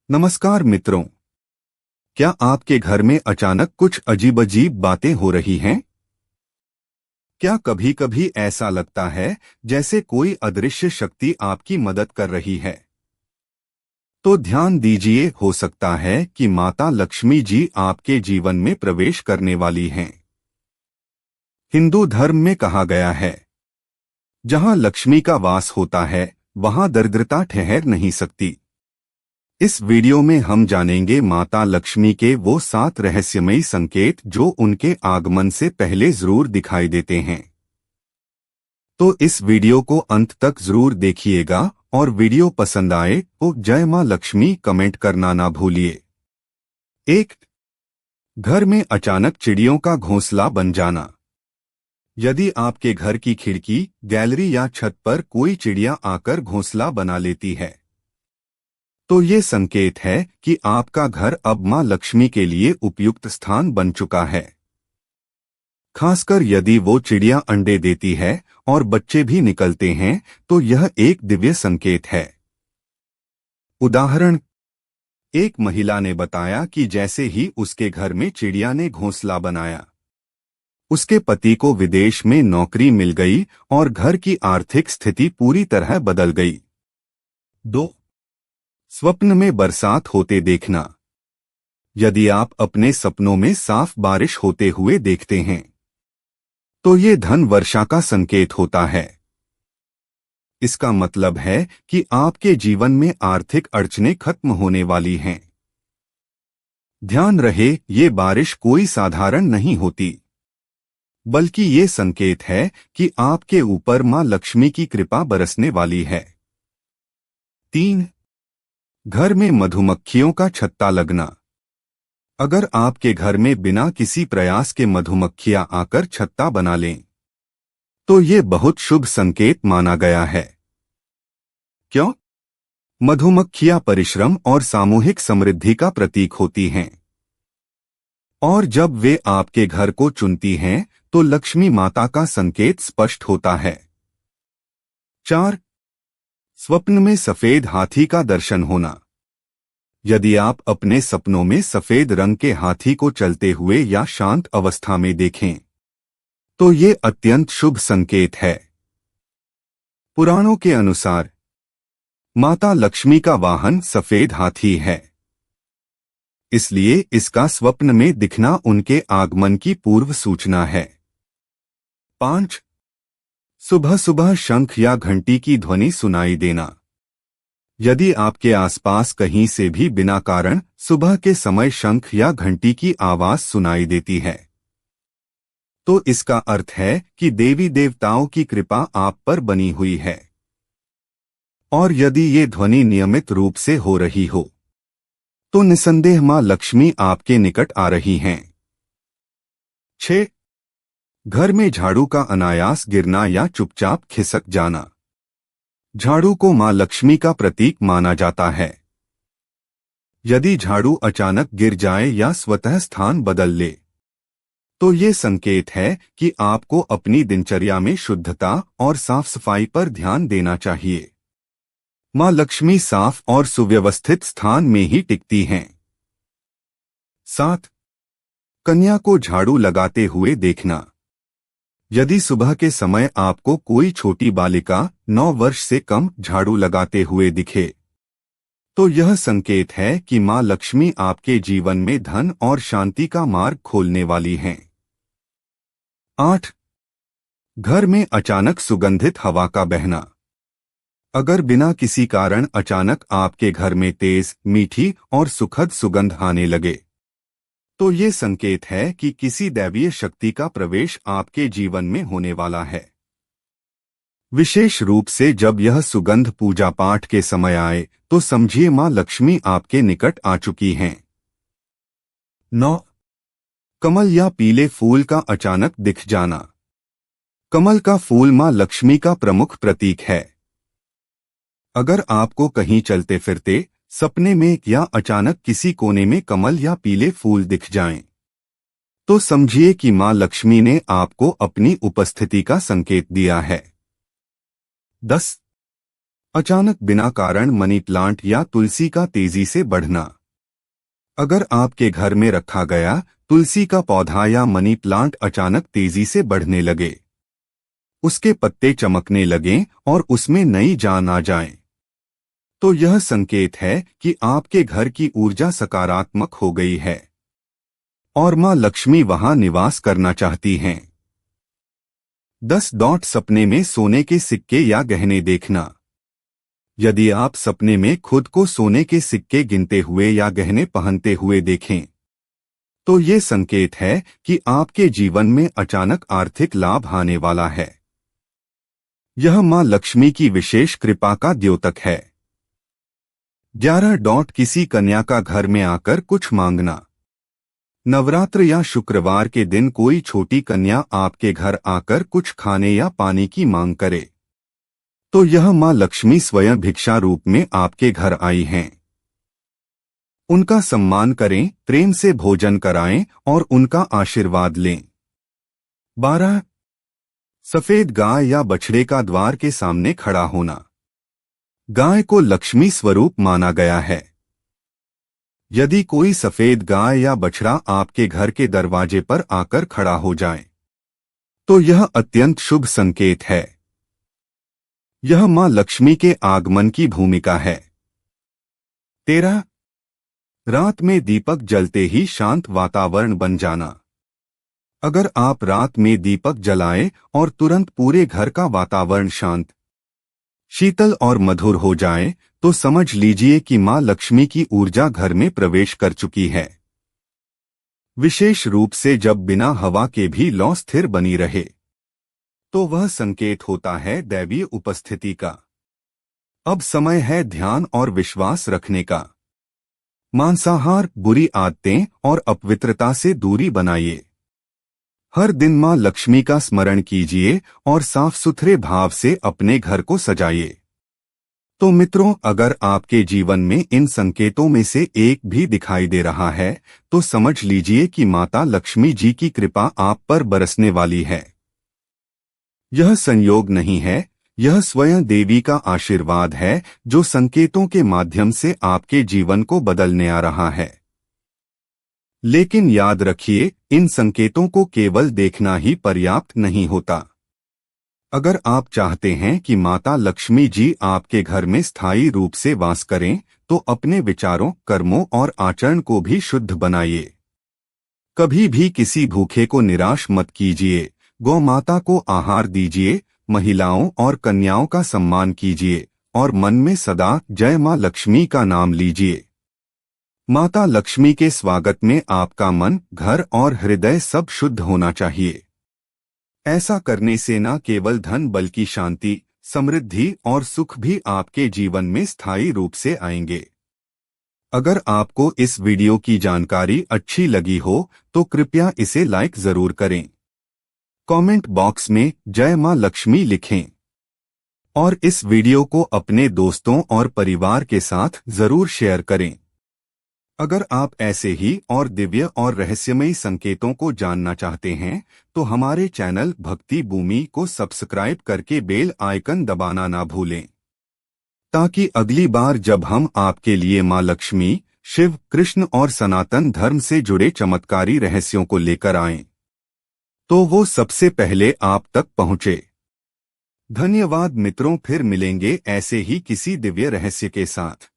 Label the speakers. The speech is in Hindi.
Speaker 1: नमस्कार मित्रों। क्या आपके घर में अचानक कुछ अजीब-अजीब बातें हो रही हैं? क्या कभी-कभी ऐसा लगता है जैसे कोई अदृश्य शक्ति आपकी मदद कर रही है? तो ध्यान दीजिए, हो सकता है कि माता लक्ष्मी जी आपके जीवन में प्रवेश करने वाली हैं। हिंदू धर्म में कहा गया है, जहां लक्ष्मी का वास होता है, वहां दरिद्रता ठहर नहीं सकती। इस वीडियो में हम जानेंगे माता लक्ष्मी के वो 7 रहस्यमयी संकेत जो उनके आगमन से पहले जरूर दिखाई देते हैं। तो इस वीडियो को अंत तक जरूर देखिएगा और वीडियो पसंद आए तो जय मां लक्ष्मी कमेंट करना ना भूलिए। 1. घर में अचानक चिड़ियों का घोंसला बन जाना। यदि आपके घर की खिड़की, गैलरी या छत पर कोई चिड़िया आकर घोंसला बना लेती है, तो ये संकेत है कि आपका घर अब मां लक्ष्मी के लिए उपयुक्त स्थान बन चुका है। खासकर यदि वो चिड़िया अंडे देती है और बच्चे भी निकलते हैं, तो यह एक दिव्य संकेत है। उदाहरण: एक महिला ने बताया कि जैसे ही उसके घर में चिड़िया ने घोंसला बनाया, उसके पति को विदेश में नौकरी मिल गई और घर की आर्थिक स्थिति पूरी तरह बदल गई। 2. स्वप्न में बरसात होते देखना। यदि आप अपने सपनों में साफ बारिश होते हुए देखते हैं, तो ये धन वर्षा का संकेत होता है। इसका मतलब है कि आपके जीवन में आर्थिक अड़चनें खत्म होने वाली हैं। ध्यान रहे, ये बारिश कोई साधारण नहीं होती, बल्कि ये संकेत है कि आपके ऊपर मां लक्ष्मी की कृपा बरसने वाली है। 3. घर में मधुमक्खियों का छत्ता लगना। अगर आपके घर में बिना किसी प्रयास के मधुमक्खियां आकर छत्ता बना लें, तो ये बहुत शुभ संकेत माना गया है। क्यों? मधुमक्खियां परिश्रम और सामूहिक समृद्धि का प्रतीक होती हैं, और जब वे आपके घर को चुनती हैं, तो लक्ष्मी माता का संकेत स्पष्ट होता है। 4. स्वप्न में सफेद हाथी का दर्शन होना। यदि आप अपने सपनों में सफेद रंग के हाथी को चलते हुए या शांत अवस्था में देखें, तो ये अत्यंत शुभ संकेत है। पुराणों के अनुसार माता लक्ष्मी का वाहन सफेद हाथी है, इसलिए इसका स्वप्न में दिखना उनके आगमन की पूर्व सूचना है। 5. सुबह सुबह शंख या घंटी की ध्वनि सुनाई देना। यदि आपके आसपास कहीं से भी बिना कारण सुबह के समय शंख या घंटी की आवाज सुनाई देती है, तो इसका अर्थ है कि देवी देवताओं की कृपा आप पर बनी हुई है। और यदि ये ध्वनि नियमित रूप से हो रही हो, तो निसंदेह मां लक्ष्मी आपके निकट आ रही हैं। 6. घर में झाड़ू का अनायास गिरना या चुपचाप खिसक जाना। झाड़ू को मां लक्ष्मी का प्रतीक माना जाता है। यदि झाड़ू अचानक गिर जाए या स्वतः स्थान बदल ले, तो ये संकेत है कि आपको अपनी दिनचर्या में शुद्धता और साफ सफाई पर ध्यान देना चाहिए। मां लक्ष्मी साफ और सुव्यवस्थित स्थान में ही टिकती हैं। 7. कन्या को झाड़ू लगाते हुए देखना। यदि सुबह के समय आपको कोई छोटी बालिका 9 वर्ष से कम झाड़ू लगाते हुए दिखे, तो यह संकेत है कि मां लक्ष्मी आपके जीवन में धन और शांति का मार्ग खोलने वाली हैं। 8. घर में अचानक सुगंधित हवा का बहना। अगर बिना किसी कारण अचानक आपके घर में तेज, मीठी और सुखद सुगंध आने लगे, तो ये संकेत है कि किसी दैवीय शक्ति का प्रवेश आपके जीवन में होने वाला है। विशेष रूप से जब यह सुगंध पूजा पाठ के समय आए, तो समझिए मां लक्ष्मी आपके निकट आ चुकी हैं। 9. कमल या पीले फूल का अचानक दिख जाना। कमल का फूल मां लक्ष्मी का प्रमुख प्रतीक है। अगर आपको कहीं चलते फिरते, सपने में या अचानक किसी कोने में कमल या पीले फूल दिख जाएं, तो समझिए कि मां लक्ष्मी ने आपको अपनी उपस्थिति का संकेत दिया है। 10. अचानक बिना कारण मनी प्लांट या तुलसी का तेजी से बढ़ना। अगर आपके घर में रखा गया तुलसी का पौधा या मनी प्लांट अचानक तेजी से बढ़ने लगे, उसके पत्ते चमकने लगें और उसमें नई जान आ जाए, तो यह संकेत है कि आपके घर की ऊर्जा सकारात्मक हो गई है और मां लक्ष्मी वहां निवास करना चाहती हैं। 10 सपने में सोने के सिक्के या गहने देखना। यदि आप सपने में खुद को सोने के सिक्के गिनते हुए या गहने पहनते हुए देखें, तो ये संकेत है कि आपके जीवन में अचानक आर्थिक लाभ आने वाला है। यह मां लक्ष्मी की विशेष कृपा का द्योतक है। 11 किसी कन्या का घर में आकर कुछ मांगना। नवरात्र या शुक्रवार के दिन कोई छोटी कन्या आपके घर आकर कुछ खाने या पानी की मांग करे, तो यह मां लक्ष्मी स्वयं भिक्षा रूप में आपके घर आई हैं। उनका सम्मान करें, प्रेम से भोजन कराएं और उनका आशीर्वाद लें। 12 सफेद गाय या बछड़े का द्वार के सामने खड़ा होना। गाय को लक्ष्मी स्वरूप माना गया है। यदि कोई सफेद गाय या बछड़ा आपके घर के दरवाजे पर आकर खड़ा हो जाए, तो यह अत्यंत शुभ संकेत है। यह मां लक्ष्मी के आगमन की भूमिका है। 13 रात में दीपक जलते ही शांत वातावरण बन जाना। अगर आप रात में दीपक जलाएं और तुरंत पूरे घर का वातावरण शांत, शीतल और मधुर हो जाए, तो समझ लीजिए कि मां लक्ष्मी की ऊर्जा घर में प्रवेश कर चुकी है। विशेष रूप से जब बिना हवा के भी लौ स्थिर बनी रहे, तो वह संकेत होता है दैवीय उपस्थिति का। अब समय है ध्यान और विश्वास रखने का। मांसाहार, बुरी आदतें और अपवित्रता से दूरी बनाइए। हर दिन मां लक्ष्मी का स्मरण कीजिए और साफ सुथरे भाव से अपने घर को सजाइए। तो मित्रों, अगर आपके जीवन में इन संकेतों में से एक भी दिखाई दे रहा है, तो समझ लीजिए कि माता लक्ष्मी जी की कृपा आप पर बरसने वाली है। यह संयोग नहीं है, यह स्वयं देवी का आशीर्वाद है, जो संकेतों के माध्यम से आपके जीवन को बदलने आ रहा है। लेकिन याद रखिए, इन संकेतों को केवल देखना ही पर्याप्त नहीं होता। अगर आप चाहते हैं कि माता लक्ष्मी जी आपके घर में स्थायी रूप से वास करें, तो अपने विचारों, कर्मों और आचरण को भी शुद्ध बनाइए। कभी भी किसी भूखे को निराश मत कीजिए। गौ माता को आहार दीजिए, महिलाओं और कन्याओं का सम्मान कीजिए और मन में सदा जय मां लक्ष्मी का नाम लीजिए। माता लक्ष्मी के स्वागत में आपका मन, घर और हृदय सब शुद्ध होना चाहिए। ऐसा करने से न केवल धन बल्कि शांति, समृद्धि और सुख भी आपके जीवन में स्थायी रूप से आएंगे। अगर आपको इस वीडियो की जानकारी अच्छी लगी हो, तो कृपया इसे लाइक जरूर करें। कमेंट बॉक्स में जय मां लक्ष्मी लिखें और इस वीडियो को अपने दोस्तों और परिवार के साथ जरूर शेयर करें। अगर आप ऐसे ही और दिव्य और रहस्यमयी संकेतों को जानना चाहते हैं, तो हमारे चैनल भक्ति भूमि को सब्सक्राइब करके बेल आइकन दबाना ना भूलें, ताकि अगली बार जब हम आपके लिए मां लक्ष्मी, शिव, कृष्ण और सनातन धर्म से जुड़े चमत्कारी रहस्यों को लेकर आएं, तो वो सबसे पहले आप तक पहुंचे। धन्यवाद मित्रों, फिर मिलेंगे ऐसे ही किसी दिव्य रहस्य के साथ।